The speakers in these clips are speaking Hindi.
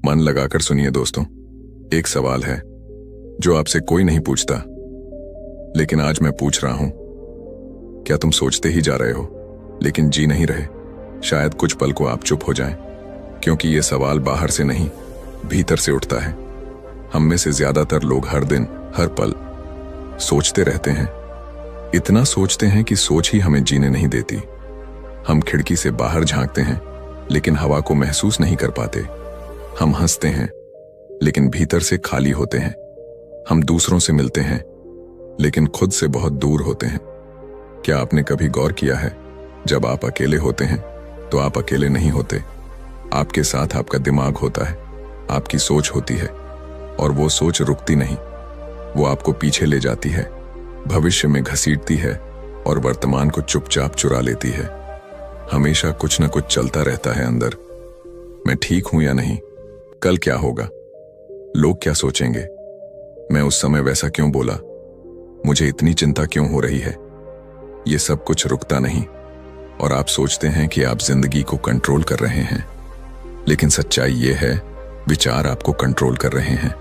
मन लगाकर सुनिए दोस्तों। एक सवाल है जो आपसे कोई नहीं पूछता, लेकिन आज मैं पूछ रहा हूं। क्या तुम सोचते ही जा रहे हो लेकिन जी नहीं रहे? शायद कुछ पल को आप चुप हो जाएं, क्योंकि ये सवाल बाहर से नहीं, भीतर से उठता है। हम में से ज्यादातर लोग हर दिन, हर पल सोचते रहते हैं। इतना सोचते हैं कि सोच ही हमें जीने नहीं देती। हम खिड़की से बाहर झांकते हैं, लेकिन हवा को महसूस नहीं कर पाते। हम हंसते हैं, लेकिन भीतर से खाली होते हैं। हम दूसरों से मिलते हैं, लेकिन खुद से बहुत दूर होते हैं। क्या आपने कभी गौर किया है, जब आप अकेले होते हैं तो आप अकेले नहीं होते। आपके साथ आपका दिमाग होता है, आपकी सोच होती है, और वो सोच रुकती नहीं। वो आपको पीछे ले जाती है, भविष्य में घसीटती है और वर्तमान को चुपचाप चुरा लेती है। हमेशा कुछ न कुछ चलता रहता है अंदर। मैं ठीक हूं या नहीं? कल क्या होगा? लोग क्या सोचेंगे? मैं उस समय वैसा क्यों बोला? मुझे इतनी चिंता क्यों हो रही है? ये सब कुछ रुकता नहीं, और आप सोचते हैं कि आप जिंदगी को कंट्रोल कर रहे हैं, लेकिन सच्चाई ये है, विचार आपको कंट्रोल कर रहे हैं।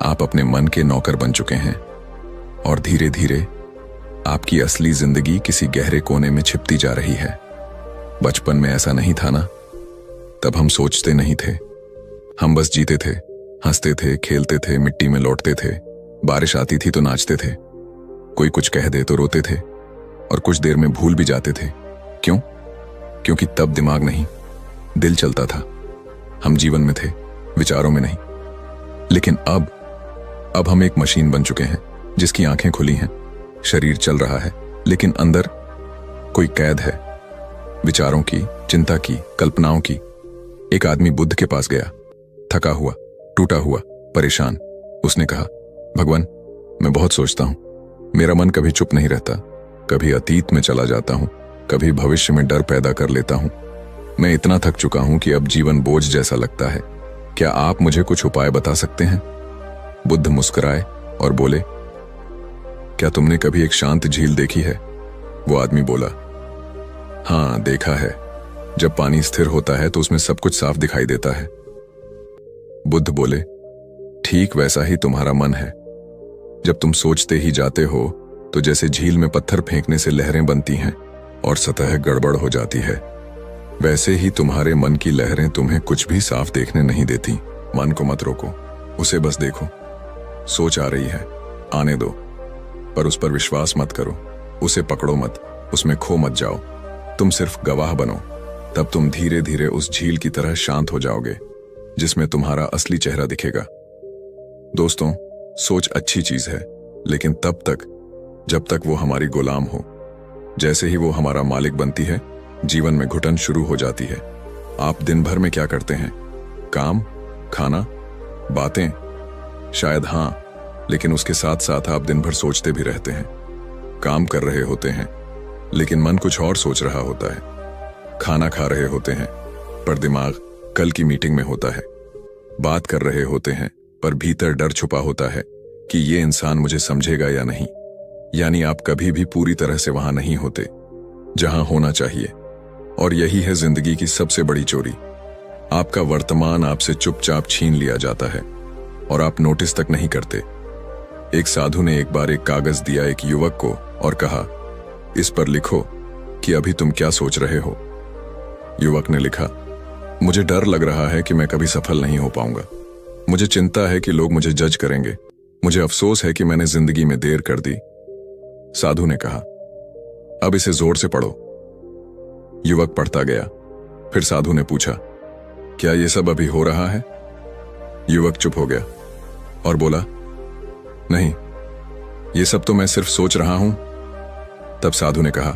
आप अपने मन के नौकर बन चुके हैं, और धीरे धीरे आपकी असली जिंदगी किसी गहरे कोने में छिपती जा रही है। बचपन में ऐसा नहीं था ना? तब हम सोचते नहीं थे, हम बस जीते थे, हंसते थे, खेलते थे, मिट्टी में लौटते थे, बारिश आती थी तो नाचते थे, कोई कुछ कह दे तो रोते थे, और कुछ देर में भूल भी जाते थे। क्यों? क्योंकि तब दिमाग नहीं, दिल चलता था। हम जीवन में थे, विचारों में नहीं। लेकिन अब हम एक मशीन बन चुके हैं, जिसकी आंखें खुली हैं, शरीर चल रहा है, लेकिन अंदर कोई कैद है, विचारों की, चिंता की, कल्पनाओं की। एक आदमी बुद्ध के पास गया, थका हुआ, टूटा हुआ, परेशान। उसने कहा, भगवान, मैं बहुत सोचता हूं, मेरा मन कभी चुप नहीं रहता। कभी अतीत में चला जाता हूं, कभी भविष्य में डर पैदा कर लेता हूं। मैं इतना थक चुका हूं कि अब जीवन बोझ जैसा लगता है। क्या आप मुझे कुछ उपाय बता सकते हैं? बुद्ध मुस्कुराए और बोले, क्या तुमने कभी एक शांत झील देखी है? वो आदमी बोला, हाँ, देखा है। जब पानी स्थिर होता है तो उसमें सब कुछ साफ दिखाई देता है। बुद्ध बोले, ठीक वैसा ही तुम्हारा मन है। जब तुम सोचते ही जाते हो तो जैसे झील में पत्थर फेंकने से लहरें बनती हैं और सतह गड़बड़ हो जाती है, वैसे ही तुम्हारे मन की लहरें तुम्हें कुछ भी साफ देखने नहीं देती। मन को मत रोको, उसे बस देखो। सोच आ रही है, आने दो, पर उस पर विश्वास मत करो। उसे पकड़ो मत, उसमें खो मत जाओ। तुम सिर्फ गवाह बनो। तब तुम धीरे धीरे उस झील की तरह शांत हो जाओगे, जिसमें तुम्हारा असली चेहरा दिखेगा। दोस्तों, सोच अच्छी चीज है, लेकिन तब तक जब तक वो हमारी गुलाम हो। जैसे ही वो हमारा मालिक बनती है, जीवन में घुटन शुरू हो जाती है। आप दिन भर में क्या करते हैं? काम, खाना, बातें? शायद हाँ, लेकिन उसके साथ साथ आप दिन भर सोचते भी रहते हैं। काम कर रहे होते हैं, लेकिन मन कुछ और सोच रहा होता है। खाना खा रहे होते हैं, पर दिमाग कल की मीटिंग में होता है। बात कर रहे होते हैं, पर भीतर डर छुपा होता है कि ये इंसान मुझे समझेगा या नहीं। यानी आप कभी भी पूरी तरह से वहां नहीं होते, जहां होना चाहिए। और यही है जिंदगी की सबसे बड़ी चोरी। आपका वर्तमान आपसे चुपचाप छीन लिया जाता है, और आप नोटिस तक नहीं करते। एक साधु ने एक बार एक कागज दिया एक युवक को और कहा, इस पर लिखो कि अभी तुम क्या सोच रहे हो। युवक ने लिखा, मुझे डर लग रहा है कि मैं कभी सफल नहीं हो पाऊंगा। मुझे चिंता है कि लोग मुझे जज करेंगे। मुझे अफसोस है कि मैंने जिंदगी में देर कर दी। साधु ने कहा, अब इसे जोर से पढ़ो। युवक पढ़ता गया। फिर साधु ने पूछा, क्या यह सब अभी हो रहा है? युवक चुप हो गया और बोला, नहीं, ये सब तो मैं सिर्फ सोच रहा हूं। तब साधु ने कहा,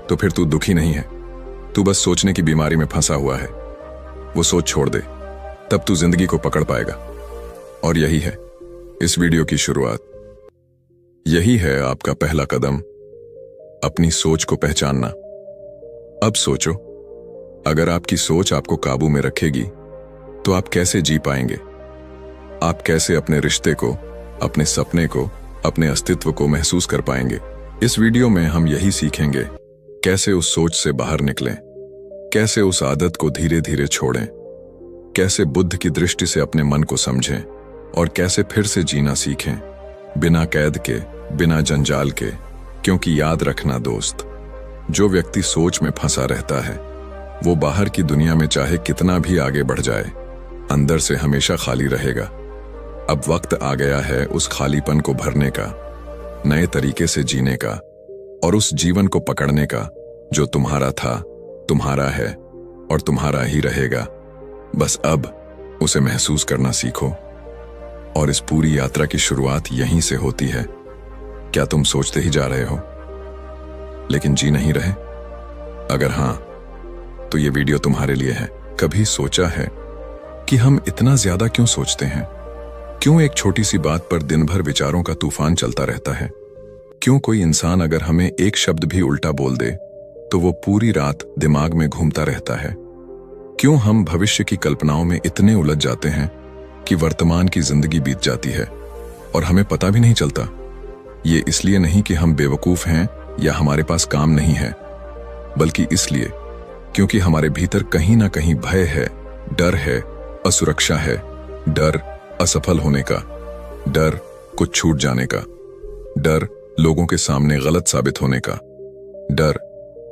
तो फिर तू दुखी नहीं है, तू बस सोचने की बीमारी में फंसा हुआ है। वो सोच छोड़ दे, तब तू जिंदगी को पकड़ पाएगा। और यही है इस वीडियो की शुरुआत। यही है आपका पहला कदम, अपनी सोच को पहचानना। अब सोचो, अगर आपकी सोच आपको काबू में रखेगी तो आप कैसे जी पाएंगे? आप कैसे अपने रिश्ते को, अपने सपने को, अपने अस्तित्व को महसूस कर पाएंगे? इस वीडियो में हम यही सीखेंगे, कैसे उस सोच से बाहर निकलें, कैसे उस आदत को धीरे धीरे छोड़ें, कैसे बुद्ध की दृष्टि से अपने मन को समझें और कैसे फिर से जीना सीखें, बिना कैद के, बिना जंजाल के। क्योंकि याद रखना दोस्त, जो व्यक्ति सोच में फंसा रहता है वो बाहर की दुनिया में चाहे कितना भी आगे बढ़ जाए, अंदर से हमेशा खाली रहेगा। अब वक्त आ गया है उस खालीपन को भरने का, नए तरीके से जीने का और उस जीवन को पकड़ने का जो तुम्हारा था, तुम्हारा है और तुम्हारा ही रहेगा। बस अब उसे महसूस करना सीखो। और इस पूरी यात्रा की शुरुआत यहीं से होती है। क्या तुम सोचते ही जा रहे हो लेकिन जी नहीं रहे? अगर हां, तो ये वीडियो तुम्हारे लिए है। कभी सोचा है कि हम इतना ज्यादा क्यों सोचते हैं? क्यों एक छोटी सी बात पर दिन भर विचारों का तूफान चलता रहता है? क्यों कोई इंसान अगर हमें एक शब्द भी उल्टा बोल दे तो वो पूरी रात दिमाग में घूमता रहता है? क्यों हम भविष्य की कल्पनाओं में इतने उलझ जाते हैं कि वर्तमान की जिंदगी बीत जाती है और हमें पता भी नहीं चलता? ये इसलिए नहीं कि हम बेवकूफ हैं या हमारे पास काम नहीं है, बल्कि इसलिए क्योंकि हमारे भीतर कहीं ना कहीं भय है, डर है, असुरक्षा है, डर असफल होने का, डर कुछ छूट जाने का, डर लोगों के सामने गलत साबित होने का, डर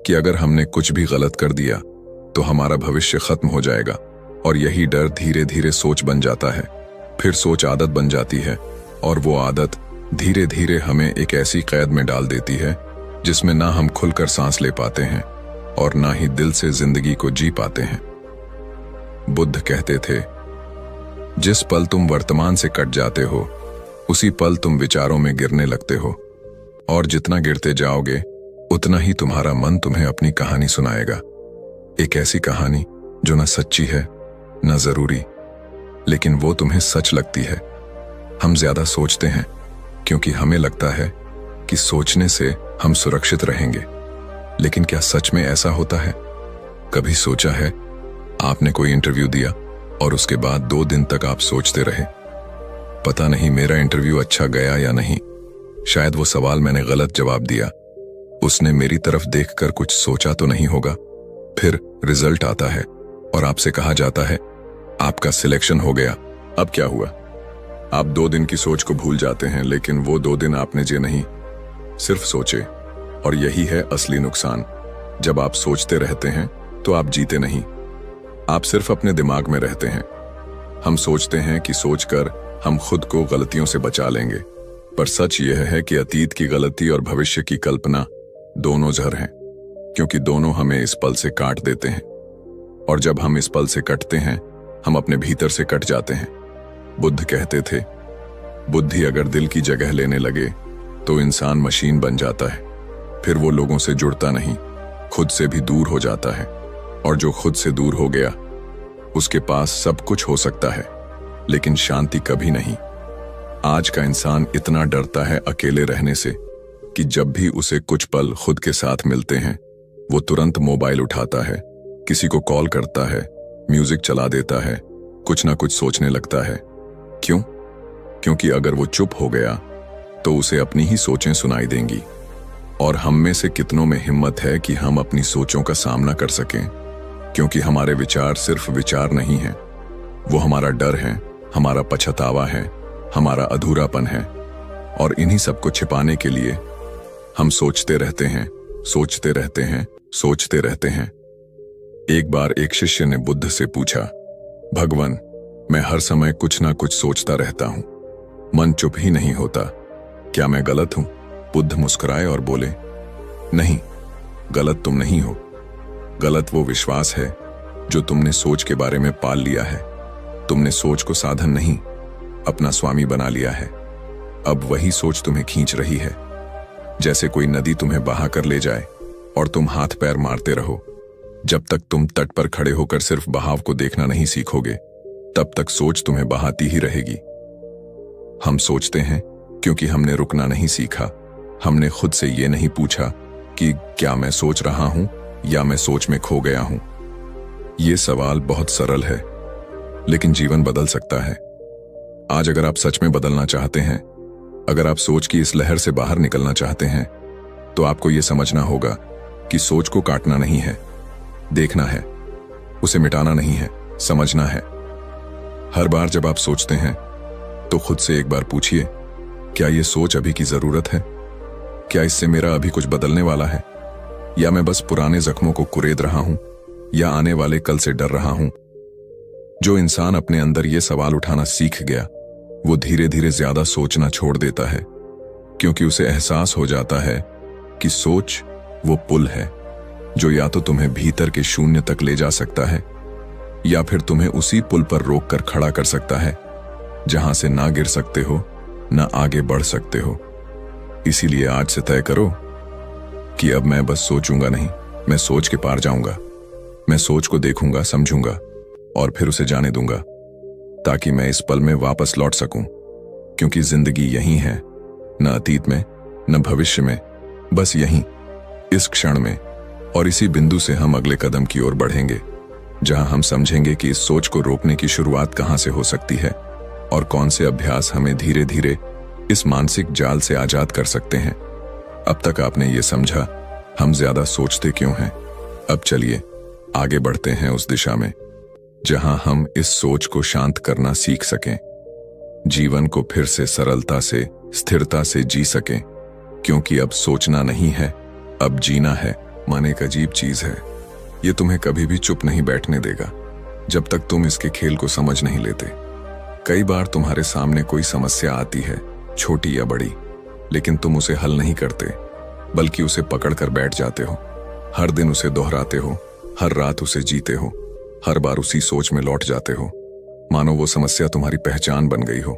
कि अगर हमने कुछ भी गलत कर दिया तो हमारा भविष्य खत्म हो जाएगा। और यही डर धीरे धीरे सोच बन जाता है, फिर सोच आदत बन जाती है और वो आदत धीरे धीरे हमें एक ऐसी कैद में डाल देती है जिसमें ना हम खुलकर सांस ले पाते हैं और ना ही दिल से जिंदगी को जी पाते हैं। बुद्ध कहते थे, जिस पल तुम वर्तमान से कट जाते हो उसी पल तुम विचारों में गिरने लगते हो, और जितना गिरते जाओगे उतना ही तुम्हारा मन तुम्हें अपनी कहानी सुनाएगा। एक ऐसी कहानी जो ना सच्ची है ना जरूरी, लेकिन वो तुम्हें सच लगती है। हम ज्यादा सोचते हैं क्योंकि हमें लगता है कि सोचने से हम सुरक्षित रहेंगे, लेकिन क्या सच में ऐसा होता है? कभी सोचा है आपने कोई इंटरव्यू दिया और उसके बाद 2 दिन तक आप सोचते रहे, पता नहीं मेरा इंटरव्यू अच्छा गया या नहीं, शायद वो सवाल मैंने गलत जवाब दिया, उसने मेरी तरफ देखकर कुछ सोचा तो नहीं होगा। फिर रिजल्ट आता है और आपसे कहा जाता है आपका सिलेक्शन हो गया। अब क्या हुआ? आप 2 दिन की सोच को भूल जाते हैं, लेकिन वो 2 दिन आपने जे नहीं, सिर्फ सोचे। और यही है असली नुकसान। जब आप सोचते रहते हैं तो आप जीते नहीं, आप सिर्फ अपने दिमाग में रहते हैं। हम सोचते हैं कि सोचकर हम खुद को गलतियों से बचा लेंगे, पर सच यह है कि अतीत की गलती और भविष्य की कल्पना दोनों जहर हैं, क्योंकि दोनों हमें इस पल से काट देते हैं। और जब हम इस पल से कटते हैं हम अपने भीतर से कट जाते हैं। बुद्ध कहते थे, बुद्धि अगर दिल की जगह लेने लगे तो इंसान मशीन बन जाता है। फिर वो लोगों से जुड़ता नहीं, खुद से भी दूर हो जाता है। और जो खुद से दूर हो गया उसके पास सब कुछ हो सकता है, लेकिन शांति कभी नहीं। आज का इंसान इतना डरता है अकेले रहने से कि जब भी उसे कुछ पल खुद के साथ मिलते हैं वो तुरंत मोबाइल उठाता है, किसी को कॉल करता है, म्यूजिक चला देता है, कुछ ना कुछ सोचने लगता है। क्यों? क्योंकि अगर वो चुप हो गया तो उसे अपनी ही सोचें सुनाई देंगी। और हम में से कितनों में हिम्मत है कि हम अपनी सोचों का सामना कर सकें? क्योंकि हमारे विचार सिर्फ विचार नहीं हैं, वो हमारा डर है, हमारा पछतावा है, हमारा अधूरापन है। और इन्हीं सब को छिपाने के लिए हम सोचते रहते हैं, सोचते रहते हैं, सोचते रहते हैं। एक बार एक शिष्य ने बुद्ध से पूछा, भगवान, मैं हर समय कुछ ना कुछ सोचता रहता हूं, मन चुप ही नहीं होता, क्या मैं गलत हूं? बुद्ध मुस्कुराए और बोले, नहीं, गलत तुम नहीं हो। गलत वो विश्वास है जो तुमने सोच के बारे में पाल लिया है। तुमने सोच को साधन नहीं, अपना स्वामी बना लिया है। अब वही सोच तुम्हें खींच रही है, जैसे कोई नदी तुम्हें बहा कर ले जाए और तुम हाथ पैर मारते रहो। जब तक तुम तट पर खड़े होकर सिर्फ बहाव को देखना नहीं सीखोगे, तब तक सोच तुम्हें बहाती ही रहेगी। हम सोचते हैं क्योंकि हमने रुकना नहीं सीखा। हमने खुद से ये नहीं पूछा कि क्या मैं सोच रहा हूं या मैं सोच में खो गया हूं। ये सवाल बहुत सरल है, लेकिन जीवन बदल सकता है। आज अगर आप सच में बदलना चाहते हैं, अगर आप सोच की इस लहर से बाहर निकलना चाहते हैं, तो आपको यह समझना होगा कि सोच को काटना नहीं है, देखना है, उसे मिटाना नहीं है, समझना है। हर बार जब आप सोचते हैं तो खुद से एक बार पूछिए, क्या ये सोच अभी की जरूरत है? क्या इससे मेरा अभी कुछ बदलने वाला है? या मैं बस पुराने जख्मों को कुरेद रहा हूं? या आने वाले कल से डर रहा हूं? जो इंसान अपने अंदर ये सवाल उठाना सीख गया, वो धीरे धीरे ज्यादा सोचना छोड़ देता है, क्योंकि उसे एहसास हो जाता है कि सोच वो पुल है जो या तो तुम्हें भीतर के शून्य तक ले जा सकता है, या फिर तुम्हें उसी पुल पर रोककर खड़ा कर सकता है जहां से ना गिर सकते हो, ना आगे बढ़ सकते हो। इसीलिए आज से तय करो कि अब मैं बस सोचूंगा नहीं, मैं सोच के पार जाऊंगा। मैं सोच को देखूंगा, समझूंगा और फिर उसे जाने दूंगा, ताकि मैं इस पल में वापस लौट सकूं। क्योंकि जिंदगी यहीं है, न अतीत में न भविष्य में, बस यहीं, इस क्षण में। और इसी बिंदु से हम अगले कदम की ओर बढ़ेंगे, जहां हम समझेंगे कि इस सोच को रोकने की शुरुआत कहां से हो सकती है और कौन से अभ्यास हमें धीरे धीरे इस मानसिक जाल से आजाद कर सकते हैं। अब तक आपने ये समझा हम ज्यादा सोचते क्यों हैं। अब चलिए आगे बढ़ते हैं उस दिशा में जहां हम इस सोच को शांत करना सीख सकें, जीवन को फिर से सरलता से, स्थिरता से जी सकें। क्योंकि अब सोचना नहीं है, अब जीना है। मन एक अजीब चीज है, ये तुम्हें कभी भी चुप नहीं बैठने देगा जब तक तुम इसके खेल को समझ नहीं लेते। कई बार तुम्हारे सामने कोई समस्या आती है, छोटी या बड़ी, लेकिन तुम उसे हल नहीं करते, बल्कि उसे पकड़कर बैठ जाते हो। हर दिन उसे दोहराते हो, हर रात उसे जीते हो, हर बार उसी सोच में लौट जाते हो, मानो वो समस्या तुम्हारी पहचान बन गई हो।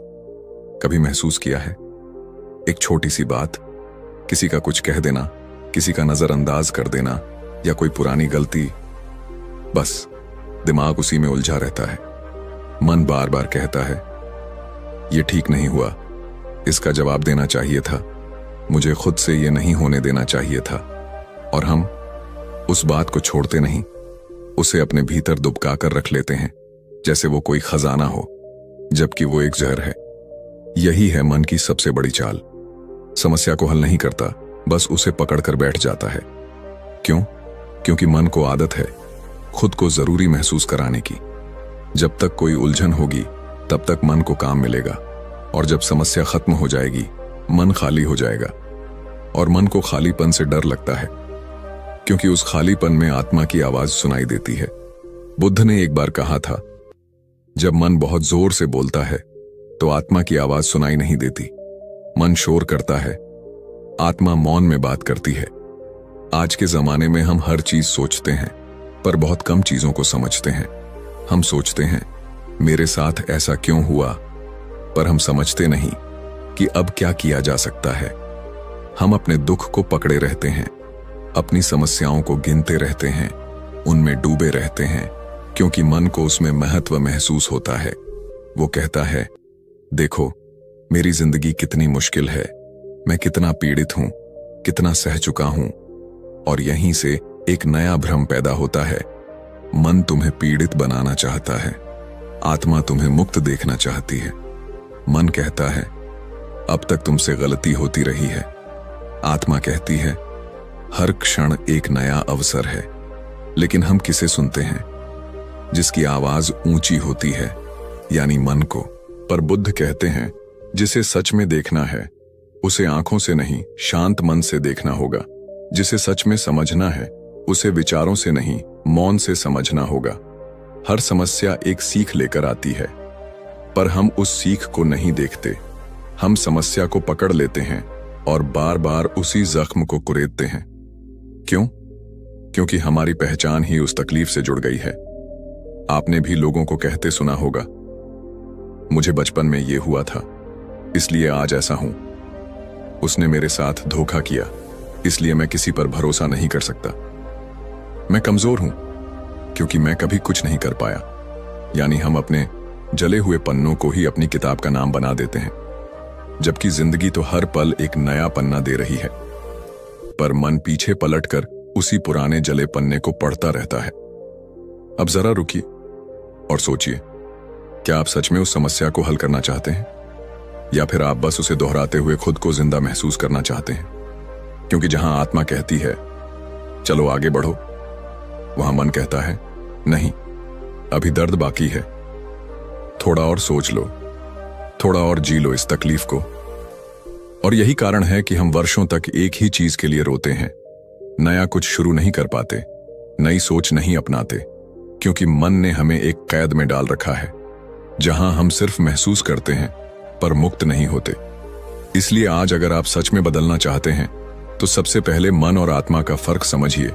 कभी महसूस किया है, एक छोटी सी बात, किसी का कुछ कह देना, किसी का नजरअंदाज कर देना या कोई पुरानी गलती, बस दिमाग उसी में उलझा रहता है। मन बार बार कहता है, ये ठीक नहीं हुआ, इसका जवाब देना चाहिए था, मुझे खुद से ये नहीं होने देना चाहिए था। और हम उस बात को छोड़ते नहीं, उसे अपने भीतर दुबका कर रख लेते हैं, जैसे वो कोई खजाना हो, जबकि वो एक जहर है। यही है मन की सबसे बड़ी चाल। समस्या को हल नहीं करता, बस उसे पकड़कर बैठ जाता है। क्यों? क्योंकि मन को आदत है खुद को जरूरी महसूस कराने की। जब तक कोई उलझन होगी तब तक मन को काम मिलेगा, और जब समस्या खत्म हो जाएगी मन खाली हो जाएगा। और मन को खालीपन से डर लगता है, क्योंकि उस खालीपन में आत्मा की आवाज सुनाई देती है। बुद्ध ने एक बार कहा था, जब मन बहुत जोर से बोलता है तो आत्मा की आवाज सुनाई नहीं देती। मन शोर करता है, आत्मा मौन में बात करती है। आज के जमाने में हम हर चीज सोचते हैं, पर बहुत कम चीजों को समझते हैं। हम सोचते हैं, मेरे साथ ऐसा क्यों हुआ, पर हम समझते नहीं कि अब क्या किया जा सकता है। हम अपने दुख को पकड़े रहते हैं, अपनी समस्याओं को गिनते रहते हैं, उनमें डूबे रहते हैं, क्योंकि मन को उसमें महत्व महसूस होता है। वो कहता है, देखो मेरी जिंदगी कितनी मुश्किल है, मैं कितना पीड़ित हूं, कितना सह चुका हूं। और यहीं से एक नया भ्रम पैदा होता है। मन तुम्हें पीड़ित बनाना चाहता है, आत्मा तुम्हें मुक्त देखना चाहती है। मन कहता है, अब तक तुमसे गलती होती रही है। आत्मा कहती है, हर क्षण एक नया अवसर है। लेकिन हम किसे सुनते हैं? जिसकी आवाज ऊंची होती है, यानी मन को। पर बुद्ध कहते हैं, जिसे सच में देखना है उसे आंखों से नहीं, शांत मन से देखना होगा। जिसे सच में समझना है उसे विचारों से नहीं, मौन से समझना होगा। हर समस्या एक सीख लेकर आती है, पर हम उस सीख को नहीं देखते। हम समस्या को पकड़ लेते हैं और बार बार उसी जख्म को कुरेदते हैं। क्यों? क्योंकि हमारी पहचान ही उस तकलीफ से जुड़ गई है। आपने भी लोगों को कहते सुना होगा, मुझे बचपन में ये हुआ था, इसलिए आज ऐसा हूं। उसने मेरे साथ धोखा किया, इसलिए मैं किसी पर भरोसा नहीं कर सकता। मैं कमजोर हूं क्योंकि मैं कभी कुछ नहीं कर पाया। यानी हम अपने जले हुए पन्नों को ही अपनी किताब का नाम बना देते हैं, जबकि जिंदगी तो हर पल एक नया पन्ना दे रही है। पर मन पीछे पलटकर उसी पुराने जले पन्ने को पढ़ता रहता है। अब जरा रुकिए और सोचिए, क्या आप सच में उस समस्या को हल करना चाहते हैं, या फिर आप बस उसे दोहराते हुए खुद को जिंदा महसूस करना चाहते हैं? क्योंकि जहां आत्मा कहती है, चलो आगे बढ़ो, वहां मन कहता है, नहीं, अभी दर्द बाकी है। थोड़ा और सोच लो, थोड़ा और जी लो इस तकलीफ को। और यही कारण है कि हम वर्षों तक एक ही चीज के लिए रोते हैं, नया कुछ शुरू नहीं कर पाते, नई सोच नहीं अपनाते, क्योंकि मन ने हमें एक कैद में डाल रखा है जहां हम सिर्फ महसूस करते हैं पर मुक्त नहीं होते। इसलिए आज अगर आप सच में बदलना चाहते हैं तो सबसे पहले मन और आत्मा का फर्क समझिए।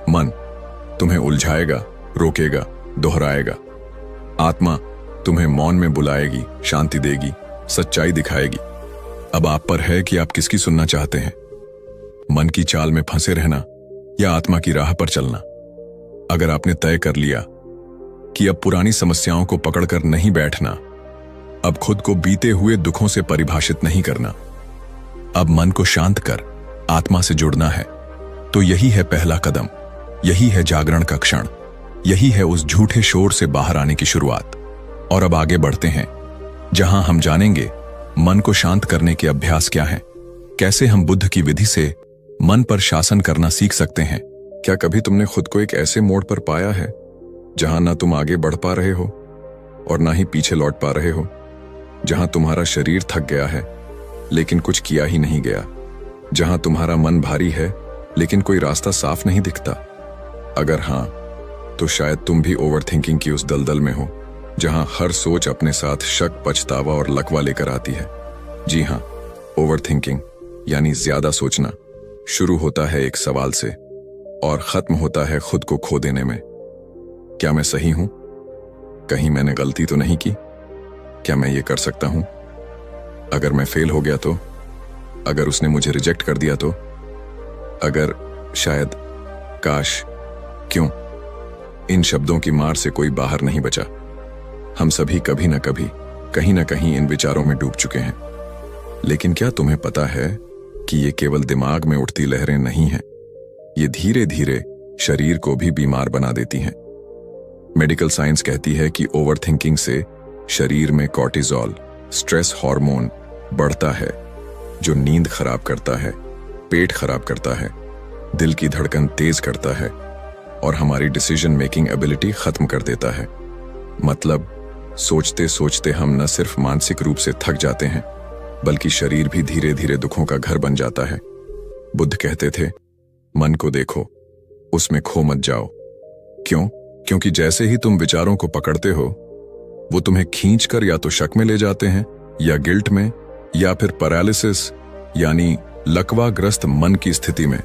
मन तुम्हें उलझाएगा, रोकेगा, दोहराएगा। आत्मा तुम्हें मौन में बुलाएगी, शांति देगी, सच्चाई दिखाएगी। अब आप पर है कि आप किसकी सुनना चाहते हैं, मन की चाल में फंसे रहना या आत्मा की राह पर चलना। अगर आपने तय कर लिया कि अब पुरानी समस्याओं को पकड़कर नहीं बैठना, अब खुद को बीते हुए दुखों से परिभाषित नहीं करना, अब मन को शांत कर आत्मा से जुड़ना है, तो यही है पहला कदम, यही है जागरण का क्षण, यही है उस झूठे शोर से बाहर आने की शुरुआत। और अब आगे बढ़ते हैं जहां हम जानेंगे मन को शांत करने के अभ्यास क्या हैं, कैसे हम बुद्ध की विधि से मन पर शासन करना सीख सकते हैं। क्या कभी तुमने खुद को एक ऐसे मोड़ पर पाया है जहां ना तुम आगे बढ़ पा रहे हो और ना ही पीछे लौट पा रहे हो, जहां तुम्हारा शरीर थक गया है लेकिन कुछ किया ही नहीं गया, जहां तुम्हारा मन भारी है लेकिन कोई रास्ता साफ नहीं दिखता? अगर हां, तो शायद तुम भी ओवरथिंकिंग की उस दलदल में हो जहां हर सोच अपने साथ शक, पछतावा और लकवा लेकर आती है। जी हां, ओवरथिंकिंग यानी ज्यादा सोचना शुरू होता है एक सवाल से और खत्म होता है खुद को खो देने में। क्या मैं सही हूं? कहीं मैंने गलती तो नहीं की? क्या मैं ये कर सकता हूं? अगर मैं फेल हो गया तो? अगर उसने मुझे रिजेक्ट कर दिया तो? अगर, शायद, काश, क्यों? इन शब्दों की मार से कोई बाहर नहीं बचा। हम सभी कभी न कभी, कहीं न कहीं इन विचारों में डूब चुके हैं। लेकिन क्या तुम्हें पता है कि ये केवल दिमाग में उठती लहरें नहीं हैं, ये धीरे धीरे शरीर को भी बीमार बना देती हैं। मेडिकल साइंस कहती है कि ओवरथिंकिंग से शरीर में कॉर्टिसोल, स्ट्रेस हार्मोन बढ़ता है, जो नींद खराब करता है, पेट खराब करता है, दिल की धड़कन तेज करता है और हमारी डिसीजन मेकिंग एबिलिटी खत्म कर देता है। मतलब सोचते सोचते हम न सिर्फ मानसिक रूप से थक जाते हैं, बल्कि शरीर भी धीरे धीरे दुखों का घर बन जाता है। बुद्ध कहते थे, मन को देखो, उसमें खो मत जाओ। क्यों? क्योंकि जैसे ही तुम विचारों को पकड़ते हो, वो तुम्हें खींचकर या तो शक में ले जाते हैं, या गिल्ट में, या फिर पैरालिसिस यानी लकवाग्रस्त मन की स्थिति में,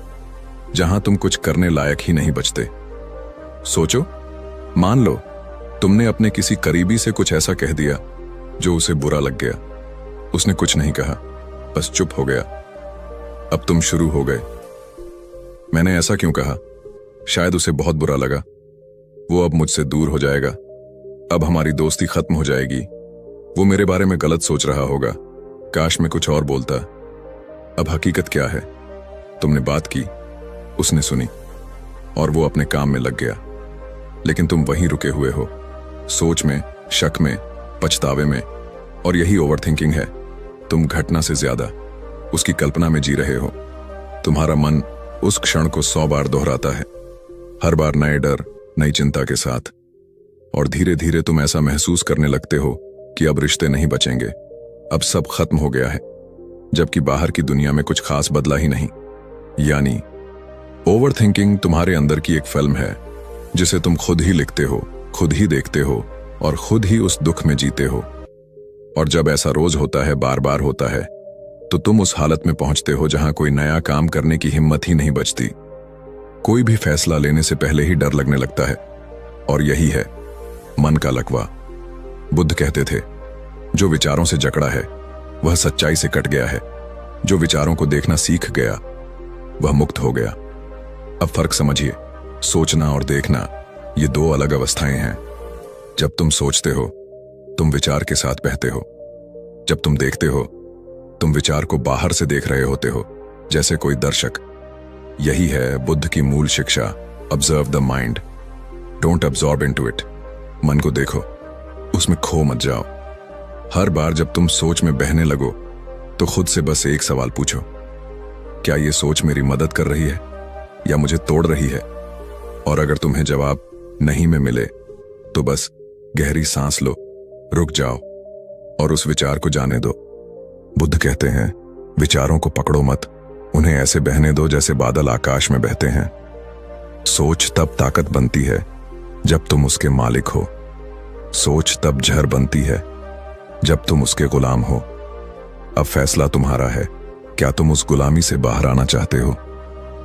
जहां तुम कुछ करने लायक ही नहीं बचते। सोचो, मान लो तुमने अपने किसी करीबी से कुछ ऐसा कह दिया जो उसे बुरा लग गया। उसने कुछ नहीं कहा, बस चुप हो गया। अब तुम शुरू हो गए, मैंने ऐसा क्यों कहा? शायद उसे बहुत बुरा लगा, वो अब मुझसे दूर हो जाएगा, अब हमारी दोस्ती खत्म हो जाएगी, वो मेरे बारे में गलत सोच रहा होगा, काश मैं कुछ और बोलता। अब हकीकत क्या है? तुमने बात की, उसने सुनी और वो अपने काम में लग गया, लेकिन तुम वहीं रुके हुए हो, सोच में, शक में, पछतावे में। और यही ओवरथिंकिंग है। तुम घटना से ज्यादा उसकी कल्पना में जी रहे हो। तुम्हारा मन उस क्षण को 100 बार दोहराता है, हर बार नए डर, नई चिंता के साथ। और धीरे धीरे तुम ऐसा महसूस करने लगते हो कि अब रिश्ते नहीं बचेंगे, अब सब खत्म हो गया है, जबकि बाहर की दुनिया में कुछ खास बदला ही नहीं। यानी ओवरथिंकिंग तुम्हारे अंदर की एक फिल्म है जिसे तुम खुद ही लिखते हो, खुद ही देखते हो और खुद ही उस दुख में जीते हो। और जब ऐसा रोज होता है, बार बार होता है, तो तुम उस हालत में पहुंचते हो जहां कोई नया काम करने की हिम्मत ही नहीं बचती। कोई भी फैसला लेने से पहले ही डर लगने लगता है। और यही है मन का लकवा। बुद्ध कहते थे, जो विचारों से जकड़ा है वह सच्चाई से कट गया है, जो विचारों को देखना सीख गया वह मुक्त हो गया। अब फर्क समझिए, सोचना और देखना ये 2 अलग अवस्थाएं हैं। जब तुम सोचते हो, तुम विचार के साथ बहते हो। जब तुम देखते हो, तुम विचार को बाहर से देख रहे होते हो, जैसे कोई दर्शक। यही है बुद्ध की मूल शिक्षा, observe the mind, don't absorb into it. मन को देखो, उसमें खो मत जाओ। हर बार जब तुम सोच में बहने लगो, तो खुद से बस एक सवाल पूछो, क्या ये सोच मेरी मदद कर रही है या मुझे तोड़ रही है? और अगर तुम्हें जवाब नहीं में मिले, तो बस गहरी सांस लो, रुक जाओ और उस विचार को जाने दो। बुद्ध कहते हैं, विचारों को पकड़ो मत, उन्हें ऐसे बहने दो जैसे बादल आकाश में बहते हैं। सोच तब ताकत बनती है जब तुम उसके मालिक हो। सोच तब जहर बनती है जब तुम उसके गुलाम हो। अब फैसला तुम्हारा है, क्या तुम उस गुलामी से बाहर आना चाहते हो?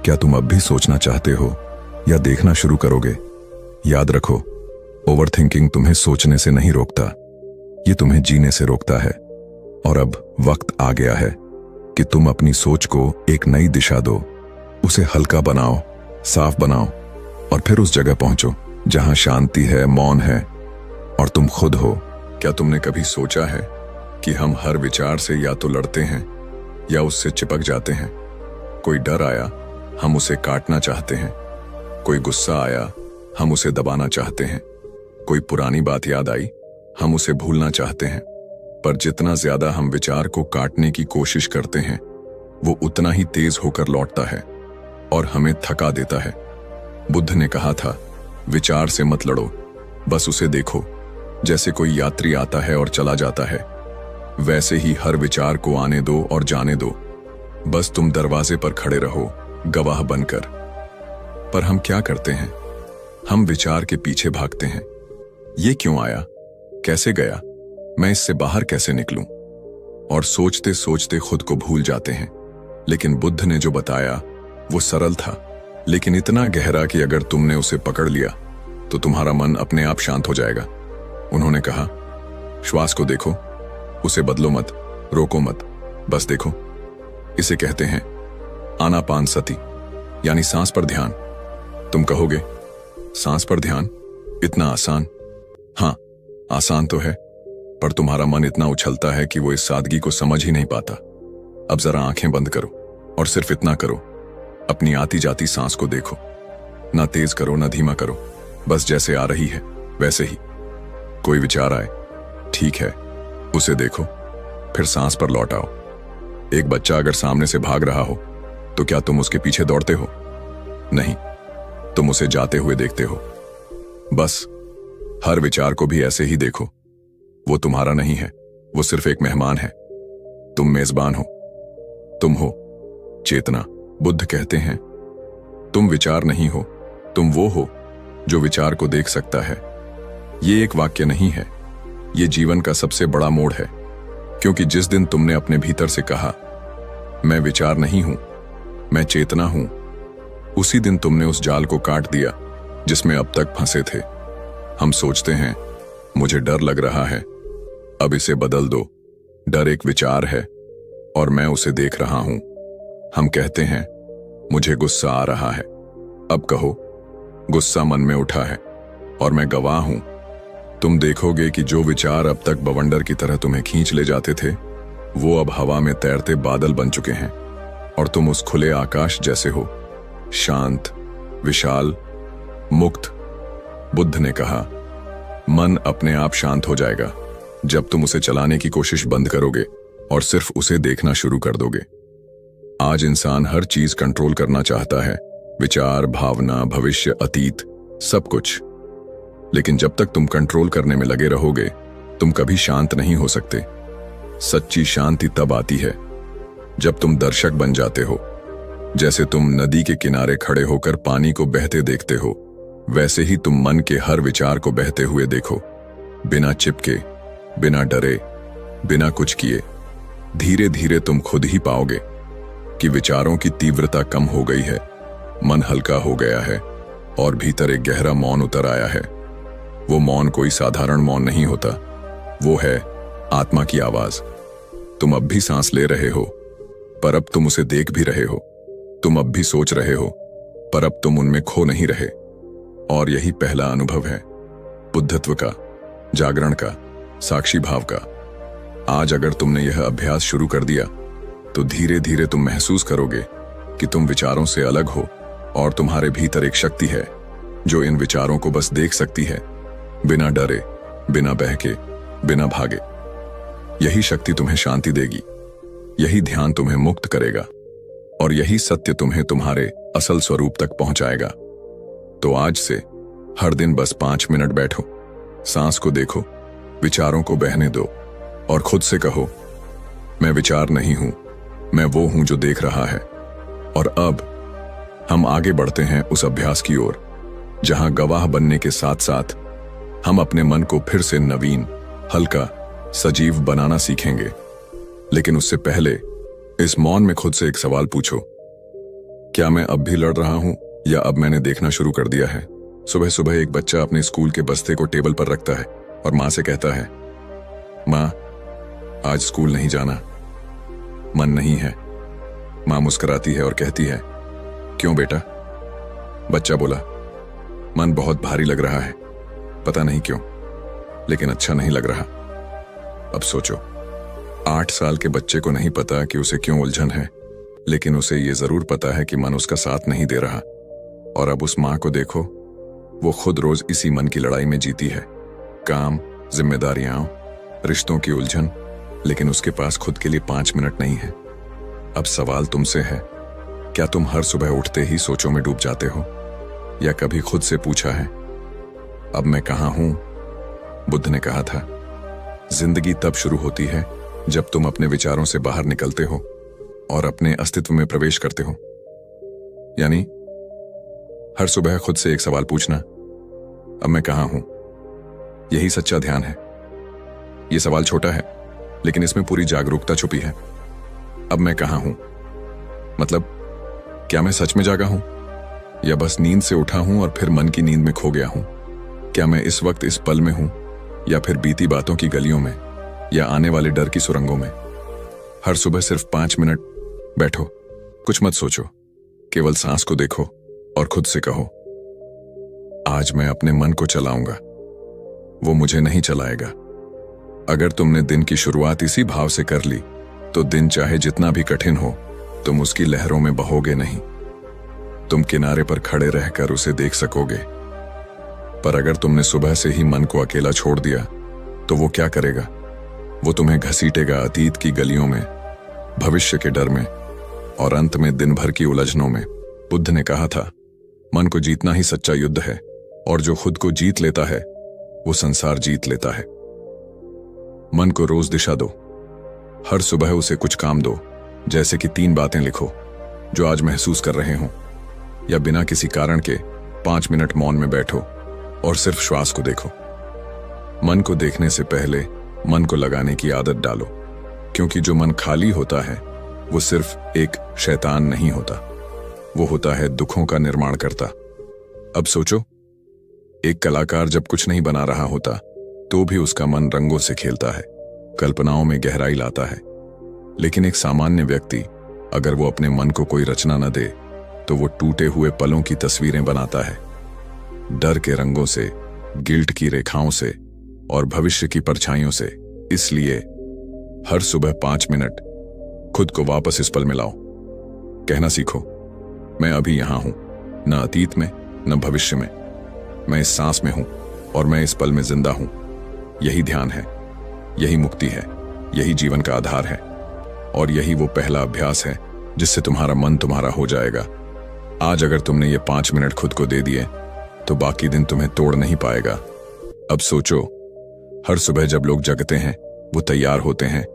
क्या तुम अब भी सोचना चाहते हो या देखना शुरू करोगे? याद रखो, ओवरथिंकिंग तुम्हें सोचने से नहीं रोकता, ये तुम्हें जीने से रोकता है। और अब वक्त आ गया है कि तुम अपनी सोच को एक नई दिशा दो, उसे हल्का बनाओ, साफ बनाओ और फिर उस जगह पहुंचो जहां शांति है, मौन है और तुम खुद हो। क्या तुमने कभी सोचा है कि हम हर विचार से या तो लड़ते हैं या उससे चिपक जाते हैं? कोई डर आया, हम उसे काटना चाहते हैं। कोई गुस्सा आया, हम उसे दबाना चाहते हैं। कोई पुरानी बात याद आई, हम उसे भूलना चाहते हैं। पर जितना ज्यादा हम विचार को काटने की कोशिश करते हैं, वो उतना ही तेज होकर लौटता है और हमें थका देता है। बुद्ध ने कहा था, विचार से मत लड़ो, बस उसे देखो। जैसे कोई यात्री आता है और चला जाता है, वैसे ही हर विचार को आने दो और जाने दो। बस तुम दरवाजे पर खड़े रहो, गवाह बनकर। पर हम क्या करते हैं? हम विचार के पीछे भागते हैं। ये क्यों आया? कैसे गया? मैं इससे बाहर कैसे निकलूं? और सोचते सोचते खुद को भूल जाते हैं। लेकिन बुद्ध ने जो बताया वो सरल था, लेकिन इतना गहरा कि अगर तुमने उसे पकड़ लिया तो तुम्हारा मन अपने आप शांत हो जाएगा। उन्होंने कहा, श्वास को देखो, उसे बदलो मत, रोको मत, बस देखो। इसे कहते हैं आनापानसति, यानी सांस पर ध्यान। तुम कहोगे, सांस पर ध्यान इतना आसान? हाँ, आसान तो है, पर तुम्हारा मन इतना उछलता है कि वो इस सादगी को समझ ही नहीं पाता। अब जरा आंखें बंद करो और सिर्फ इतना करो, अपनी आती जाती सांस को देखो। ना तेज करो ना धीमा करो, बस जैसे आ रही है वैसे ही। कोई विचार आए, ठीक है, उसे देखो, फिर सांस पर लौट आओ। एक बच्चा अगर सामने से भाग रहा हो तो क्या तुम उसके पीछे दौड़ते हो? नहीं, तुम उसे जाते हुए देखते हो। बस हर विचार को भी ऐसे ही देखो। वो तुम्हारा नहीं है, वो सिर्फ एक मेहमान है। तुम मेजबान हो, तुम हो चेतना। बुद्ध कहते हैं, तुम विचार नहीं हो, तुम वो हो जो विचार को देख सकता है। ये एक वाक्य नहीं है, ये जीवन का सबसे बड़ा मोड़ है। क्योंकि जिस दिन तुमने अपने भीतर से कहा, मैं विचार नहीं हूं, मैं चेतना हूं, उसी दिन तुमने उस जाल को काट दिया जिसमें अब तक फंसे थे। हम सोचते हैं, मुझे डर लग रहा है, अब इसे बदल दो। डर एक विचार है और मैं उसे देख रहा हूं। हम कहते हैं, मुझे गुस्सा आ रहा है, अब कहो, गुस्सा मन में उठा है और मैं गवाह हूं। तुम देखोगे कि जो विचार अब तक बवंडर की तरह तुम्हें खींच ले जाते थे, वो अब हवा में तैरते बादल बन चुके हैं और तुम उस खुले आकाश जैसे हो, शांत, विशाल, मुक्त। बुद्ध ने कहा, मन अपने आप शांत हो जाएगा जब तुम उसे चलाने की कोशिश बंद करोगे और सिर्फ उसे देखना शुरू कर दोगे। आज इंसान हर चीज कंट्रोल करना चाहता है, विचार, भावना, भविष्य, अतीत, सब कुछ। लेकिन जब तक तुम कंट्रोल करने में लगे रहोगे, तुम कभी शांत नहीं हो सकते। सच्ची शांति तब आती है जब तुम दर्शक बन जाते हो। जैसे तुम नदी के किनारे खड़े होकर पानी को बहते देखते हो, वैसे ही तुम मन के हर विचार को बहते हुए देखो, बिना चिपके, बिना डरे, बिना कुछ किए। धीरे धीरे तुम खुद ही पाओगे कि विचारों की तीव्रता कम हो गई है, मन हल्का हो गया है और भीतर एक गहरा मौन उतर आया है। वो मौन कोई साधारण मौन नहीं होता, वो है आत्मा की आवाज। तुम अब भी सांस ले रहे हो, पर अब तुम उसे देख भी रहे हो। तुम अब भी सोच रहे हो, पर अब तुम उनमें खो नहीं रहे। और यही पहला अनुभव है बुद्धत्व का, जागरण का, साक्षी भाव का। आज अगर तुमने यह अभ्यास शुरू कर दिया तो धीरे धीरे तुम महसूस करोगे कि तुम विचारों से अलग हो और तुम्हारे भीतर एक शक्ति है जो इन विचारों को बस देख सकती है, बिना डरे, बिना बहके, बिना भागे। यही शक्ति तुम्हें शांति देगी, यही ध्यान तुम्हें मुक्त करेगा और यही सत्य तुम्हें तुम्हारे असल स्वरूप तक पहुंचाएगा। तो आज से हर दिन बस 5 मिनट बैठो, सांस को देखो, विचारों को बहने दो और खुद से कहो, मैं विचार नहीं हूं, मैं वो हूं जो देख रहा है। और अब हम आगे बढ़ते हैं उस अभ्यास की ओर जहां गवाह बनने के साथ साथ हम अपने मन को फिर से नवीन, हल्का, सजीव बनाना सीखेंगे। लेकिन उससे पहले इस मौन में खुद से एक सवाल पूछो, क्या मैं अब भी लड़ रहा हूं या अब मैंने देखना शुरू कर दिया है? सुबह सुबह एक बच्चा अपने स्कूल के बस्ते को टेबल पर रखता है और मां से कहता है, मां, आज स्कूल नहीं जाना, मन नहीं है। मां मुस्कुराती है और कहती है, क्यों बेटा? बच्चा बोला, मन बहुत भारी लग रहा है, पता नहीं क्यों, लेकिन अच्छा नहीं लग रहा। अब सोचो, 8 साल के बच्चे को नहीं पता कि उसे क्यों उलझन है, लेकिन उसे यह जरूर पता है कि मन उसका साथ नहीं दे रहा। और अब उस मां को देखो, वो खुद रोज इसी मन की लड़ाई में जीती है। काम, जिम्मेदारियां, रिश्तों की उलझन, लेकिन उसके पास खुद के लिए 5 मिनट नहीं है। अब सवाल तुमसे है, क्या तुम हर सुबह उठते ही सोचों में डूब जाते हो, या कभी खुद से पूछा है, अब मैं कहां हूं? बुद्ध ने कहा था, जिंदगी तब शुरू होती है जब तुम अपने विचारों से बाहर निकलते हो और अपने अस्तित्व में प्रवेश करते हो। यानी हर सुबह खुद से एक सवाल पूछना, अब मैं कहां हूं? यही सच्चा ध्यान है। यह सवाल छोटा है, लेकिन इसमें पूरी जागरूकता छुपी है। अब मैं कहां हूं मतलब, क्या मैं सच में जागा हूं या बस नींद से उठा हूं और फिर मन की नींद में खो गया हूं? क्या मैं इस वक्त इस पल में हूं या फिर बीती बातों की गलियों में या आने वाले डर की सुरंगों में? हर सुबह सिर्फ 5 मिनट बैठो, कुछ मत सोचो, केवल सांस को देखो और खुद से कहो, आज मैं अपने मन को चलाऊंगा, वो मुझे नहीं चलाएगा। अगर तुमने दिन की शुरुआत इसी भाव से कर ली तो दिन चाहे जितना भी कठिन हो, तुम उसकी लहरों में बहोगे नहीं। तुम किनारे पर खड़े रहकर उसे देख सकोगे। पर अगर तुमने सुबह से ही मन को अकेला छोड़ दिया तो वो क्या करेगा? वो तुम्हें घसीटेगा अतीत की गलियों में, भविष्य के डर में और अंत में दिन भर की उलझनों में। बुद्ध ने कहा था, मन को जीतना ही सच्चा युद्ध है, और जो खुद को जीत लेता है वो संसार जीत लेता है। मन को रोज दिशा दो। हर सुबह उसे कुछ काम दो, जैसे कि 3 बातें लिखो जो आज महसूस कर रहे हो, या बिना किसी कारण के 5 मिनट मौन में बैठो और सिर्फ श्वास को देखो। मन को देखने से पहले मन को लगाने की आदत डालो, क्योंकि जो मन खाली होता है वो सिर्फ एक शैतान नहीं होता, वो होता है दुखों का निर्माण करता। अब सोचो, एक कलाकार जब कुछ नहीं बना रहा होता तो भी उसका मन रंगों से खेलता है, कल्पनाओं में गहराई लाता है। लेकिन एक सामान्य व्यक्ति अगर वो अपने मन को कोई रचना न दे तो वो टूटे हुए पलों की तस्वीरें बनाता है, डर के रंगों से, गिल्ट की रेखाओं से और भविष्य की परछाइयों से। इसलिए हर सुबह 5 मिनट खुद को वापस इस पल में लाओ। कहना सीखो, मैं अभी यहां हूं, न अतीत में न भविष्य में, मैं इस सांस में हूं और मैं इस पल में जिंदा हूं। यही ध्यान है, यही मुक्ति है, यही जीवन का आधार है, और यही वो पहला अभ्यास है जिससे तुम्हारा मन तुम्हारा हो जाएगा। आज अगर तुमने ये 5 मिनट खुद को दे दिए तो बाकी दिन तुम्हें तोड़ नहीं पाएगा। अब सोचो, हर सुबह जब लोग जगते हैं वो तैयार होते हैं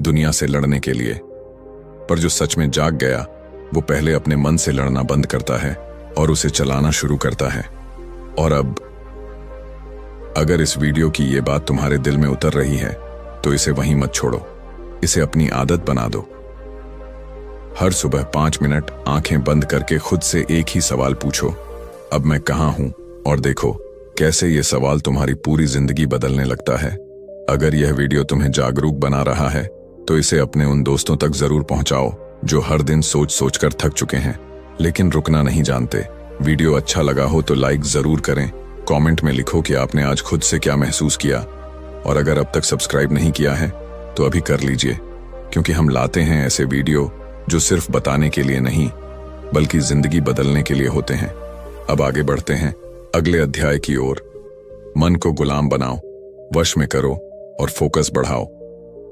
दुनिया से लड़ने के लिए, पर जो सच में जाग गया वो पहले अपने मन से लड़ना बंद करता है और उसे चलाना शुरू करता है। और अब अगर इस वीडियो की ये बात तुम्हारे दिल में उतर रही है तो इसे वहीं मत छोड़ो, इसे अपनी आदत बना दो। हर सुबह 5 मिनट आंखें बंद करके खुद से एक ही सवाल पूछो, अब मैं कहां हूं? और देखो कैसे ये सवाल तुम्हारी पूरी जिंदगी बदलने लगता है। अगर यह वीडियो तुम्हें जागरूक बना रहा है तो इसे अपने उन दोस्तों तक जरूर पहुंचाओ जो हर दिन सोच सोच कर थक चुके हैं लेकिन रुकना नहीं जानते। वीडियो अच्छा लगा हो तो लाइक जरूर करें, कमेंट में लिखो कि आपने आज खुद से क्या महसूस किया, और अगर अब तक सब्सक्राइब नहीं किया है तो अभी कर लीजिए, क्योंकि हम लाते हैं ऐसे वीडियो जो सिर्फ बताने के लिए नहीं बल्कि जिंदगी बदलने के लिए होते हैं। अब आगे बढ़ते हैं अगले अध्याय की ओर। मन को गुलाम बनाओ, वश में करो और फोकस बढ़ाओ।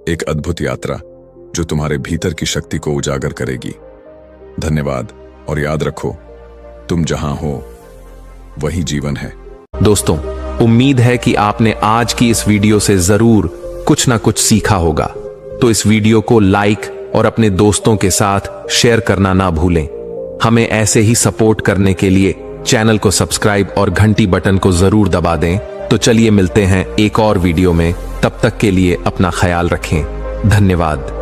एक अद्भुत यात्रा जो तुम्हारे भीतर की शक्ति को उजागर करेगी। धन्यवाद, और याद रखो, तुम जहां हो वही जीवन है। दोस्तों, उम्मीद है कि आपने आज की इस वीडियो से जरूर कुछ ना कुछ सीखा होगा। तो इस वीडियो को लाइक और अपने दोस्तों के साथ शेयर करना ना भूलें। हमें ऐसे ही सपोर्ट करने के लिए चैनल को सब्सक्राइब और घंटी बटन को जरूर दबा दें। तो चलिए मिलते हैं एक और वीडियो में, तब तक के लिए अपना ख्याल रखें। धन्यवाद।